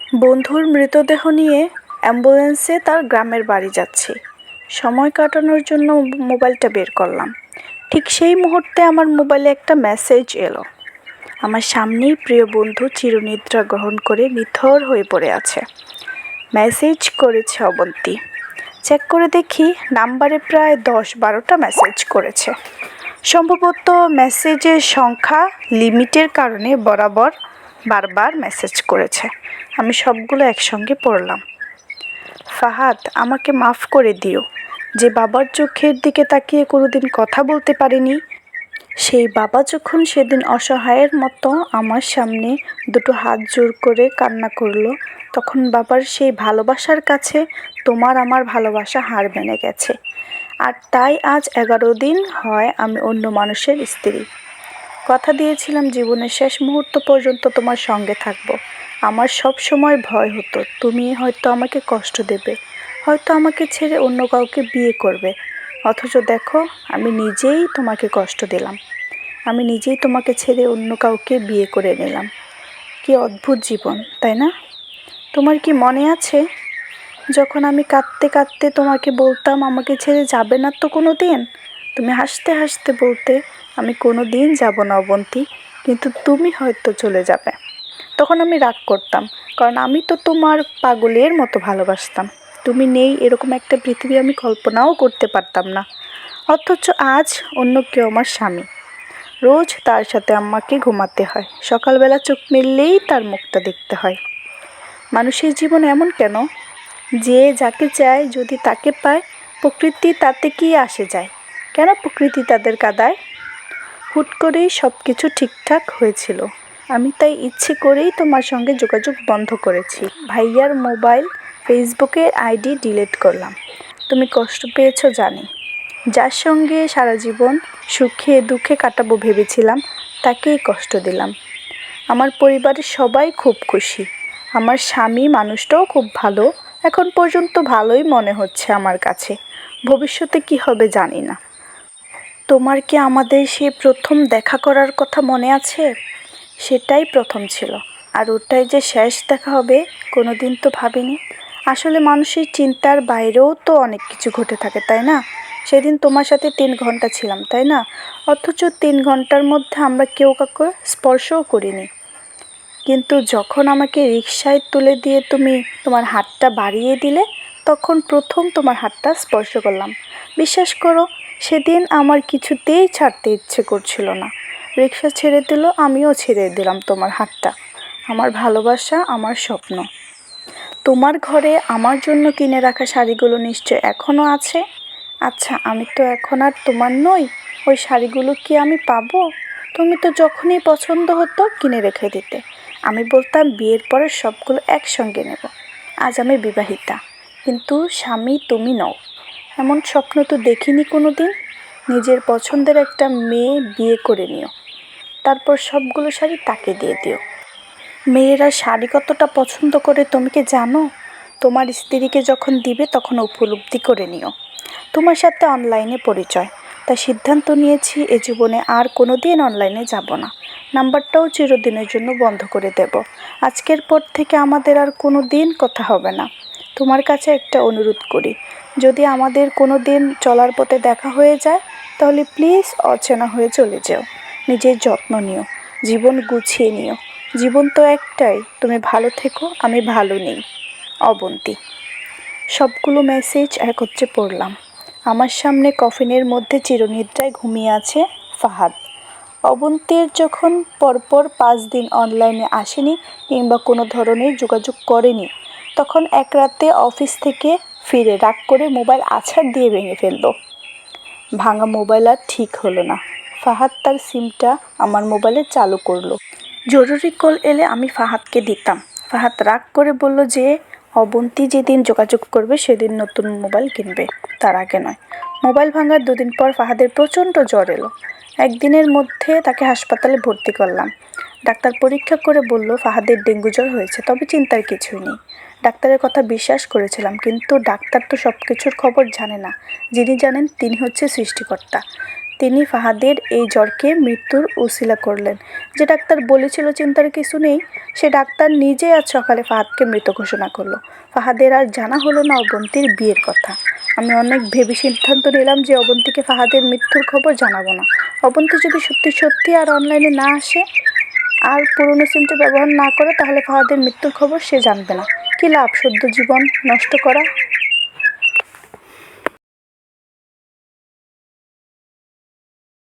বন্ধুর মৃতদেহ নিয়ে অ্যাম্বুলেন্সে তার গ্রামের বাড়ি যাচ্ছি। সময় কাটানোর জন্য মোবাইলটা বের করলাম। ঠিক সেই মুহূর্তে আমার মোবাইলে একটা মেসেজ এলো। আমার সামনেই প্রিয় বন্ধু চিরনিদ্রা গ্রহণ করে নিথর হয়ে পড়ে আছে। মেসেজ করেছে অবন্তী। চেক করে দেখি নাম্বারে প্রায় 10-12টা মেসেজ করেছে। সম্ভবত মেসেজের সংখ্যা লিমিটের কারণে বারবার মেসেজ করেছে। আমি সবগুলো একসঙ্গে পড়লাম। ফাহাদ, আমাকে মাফ করে দিও। যে বাবার চোখের দিকে তাকিয়ে কোনোদিন কথা বলতে পারিনি, সেই বাবা যখন সেদিন অসহায়ের মতো আমার সামনে দুটো হাত জোর করে কান্না করলো, তখন বাবার সেই ভালোবাসার কাছে তোমার আমার ভালোবাসা হার মেনে গেছে। আর তাই আজ 11 দিন হয় আমি অন্য মানুষের স্ত্রী। কথা দিয়েছিলাম জীবনের শেষ মুহূর্ত পর্যন্ত তোমার সঙ্গে থাকবো। আমার সব সময় ভয় হতো তুমি হয়তো আমাকে কষ্ট দেবে, হয়তো আমাকে ছেড়ে অন্য কাউকে বিয়ে করবে। অথচ দেখো, আমি নিজেই তোমাকে কষ্ট দিলাম। আমি নিজেই তোমাকে ছেড়ে অন্য কাউকে বিয়ে করে নিলাম। কি অদ্ভুত জীবন, তাই না? তোমার কি মনে আছে যখন আমি কাঁদতে কাঁদতে তোমাকে বলতাম আমাকে ছেড়ে যাবে না তো কোনো দিন? তুমি হাসতে হাসতে বলতে, আমি কোনো দিন যাব না অবন্তী, কিন্তু তুমি হয়তো চলে যাবে। তখন আমি রাগ করতাম, কারণ আমি তো তোমার পাগলের মতো ভালোবাসতাম। তুমি নেই এরকম একটা পৃথিবী আমি কল্পনাও করতে পারতাম না। অথচ আজ অন্য কেউ আমার স্বামী। রোজ তার সাথে আমাকে ঘুমাতে হয়, সকালবেলা চোখ মেললেই তার মুখটা দেখতে হয়। মানুষের জীবন এমন কেন? যে যাকে চায় যদি তাকে পায়, প্রকৃতি তাতে কি আসে যায়? কেন প্রকৃতি তাদের কাঁদায়? হুট করেই সব কিছু ঠিকঠাক হয়েছিল। আমি তাই ইচ্ছে করেই তোমার সঙ্গে যোগাযোগ বন্ধ করেছি। ভাইয়ার মোবাইল, ফেসবুকের আইডি ডিলিট করলাম। তুমি কষ্ট পেয়েছো জানি। যার সঙ্গে সারা জীবন সুখে দুঃখে কাটাবো ভেবেছিলাম, তাকেই কষ্ট দিলাম। আমার পরিবারের সবাই খুব খুশি। আমার স্বামী মানুষটাও খুব ভালো। এখন পর্যন্ত ভালোই মনে হচ্ছে আমার কাছে। ভবিষ্যতে কি হবে জানি না। তোমার কি আমাদের সেই প্রথম দেখা করার কথা মনে আছে? সেটাই প্রথম ছিল, আর ওটাই যে শেষ দেখা হবে কোনোদিন তো ভাবিনি। আসলে মানুষের চিন্তার বাইরেও তো অনেক কিছু ঘটে থাকে, তাই না? সেদিন তোমার সাথে 3 ঘন্টা ছিলাম, তাই না? অথচ 3 ঘন্টার মধ্যে আমরা কেউ কাউকে স্পর্শও করিনি। কিন্তু যখন আমাকে রিকশায় তুলে দিয়ে তুমি তোমার হাতটা বাড়িয়ে দিলে, তখন প্রথম তোমার হাতটা স্পর্শ করলাম। বিশ্বাস করো, সেদিন আমার কিছুতেই ছাড়তে ইচ্ছে করছিল না। রিকশা ছেড়ে দিল, আমিও ছেড়ে দিলাম তোমার হাতটা। আমার ভালোবাসা, আমার স্বপ্ন। তোমার ঘরে আমার জন্য কিনে রাখা শাড়িগুলো নিশ্চয় এখনও আছে। আচ্ছা, আমি তো এখন আর তোমার নই। ওই শাড়িগুলো কি আমি পাবো? তুমি তো যখনই পছন্দ হতো কিনে রেখে দিতে। আমি বলতাম বিয়ের পরে সবগুলো একসঙ্গে নেব। আজ আমি বিবাহিতা, কিন্তু স্বামী তুমি নও। এমন স্বপ্ন তো দেখিনি কোনো দিন। নিজের পছন্দের একটা মেয়ে বিয়ে করে নিও, তারপর সবগুলো শাড়ি তাকে দিয়ে দিও। মেয়েরা শাড়ি কতটা পছন্দ করে তুমি কি জানো? তোমার স্ত্রীকে যখন দিবে তখন উপলব্ধি করে নিও। তোমার সাথে অনলাইনে পরিচয়, তাই সিদ্ধান্ত নিয়েছি এ জীবনে আর কোনো দিন অনলাইনে যাব না। নাম্বারটাও চিরদিনের জন্য বন্ধ করে দেব। আজকের পর থেকে আমাদের আর কোনো দিন কথা হবে না। তোমার কাছে একটা অনুরোধ করি, যদি আমাদের কোনো দিন চলার পথে দেখা হয়ে যায়, তাহলে প্লিজ অচেনা হয়ে চলে যেও। নিজের যত্ন নিও, জীবন গুছিয়ে নিও। জীবন তো একটাই, তুমি ভালো থেকো, আমি ভালো নেই। অবন্তী। সবগুলো মেসেজ একত্রে পড়লাম। আমার সামনে কফিনের মধ্যে চিরনিদ্রায় ঘুমিয়ে আছে ফাহাদ। অবন্তীর যখন পরপর 5 দিন অনলাইনে আসেনি কিংবা কোনো ধরনের যোগাযোগ করেনি, তখন এক রাতে অফিস থেকে ফিরে রাগ করে মোবাইল আছাড় দিয়ে ভেঙে ফেলল। ভাঙা মোবাইল আর ঠিক হলো না। ফাহাদ তার সিমটা আমার মোবাইলে চালু করলো। জরুরি কল এলে আমি ফাহাদকে দিতাম। ফাহাদ রাগ করে বলল যে অবন্তী যেদিন যোগাযোগ করবে সেদিন নতুন মোবাইল কিনবে, তার আগে নয়। মোবাইল ভাঙার 2 দিন পর ফাহাদের প্রচণ্ড জ্বর এলো। একদিনের মধ্যে তাকে হাসপাতালে ভর্তি করলাম। ডাক্তার পরীক্ষা করে বলল ফাহাদের ডেঙ্গু জ্বর হয়েছে, তবে চিন্তার কিছুই নেই। ডাক্তারের কথা বিশ্বাস করেছিলাম, কিন্তু ডাক্তার তো সব কিছুর খবর জানে না। যিনি জানেন তিনি হচ্ছে সৃষ্টিকর্তা। তিনি ফাহাদের এই জ্বরকে মৃত্যুর উসিলা করলেন। যে ডাক্তার বলেছিল চিন্তার কিছু নেই, সে ডাক্তার নিজে আজ সকালে ফাহাদকে মৃত ঘোষণা করলো। ফাহাদের আর জানা হলো না অবন্তীর বিয়ের কথা। আমি অনেক ভেবে সিদ্ধান্ত নিলাম যে অবন্তীকে ফাহাদের মৃত্যুর খবর জানাবো না। অবন্তী যদি সত্যি সত্যি আর অনলাইনে না আসে আর পুরনো সিমটা ব্যবহার না করে, তাহলে ফাহাদের মৃত্যুর খবর সে জানবে না। কী লাভ সদ্য জীবন নষ্ট করা।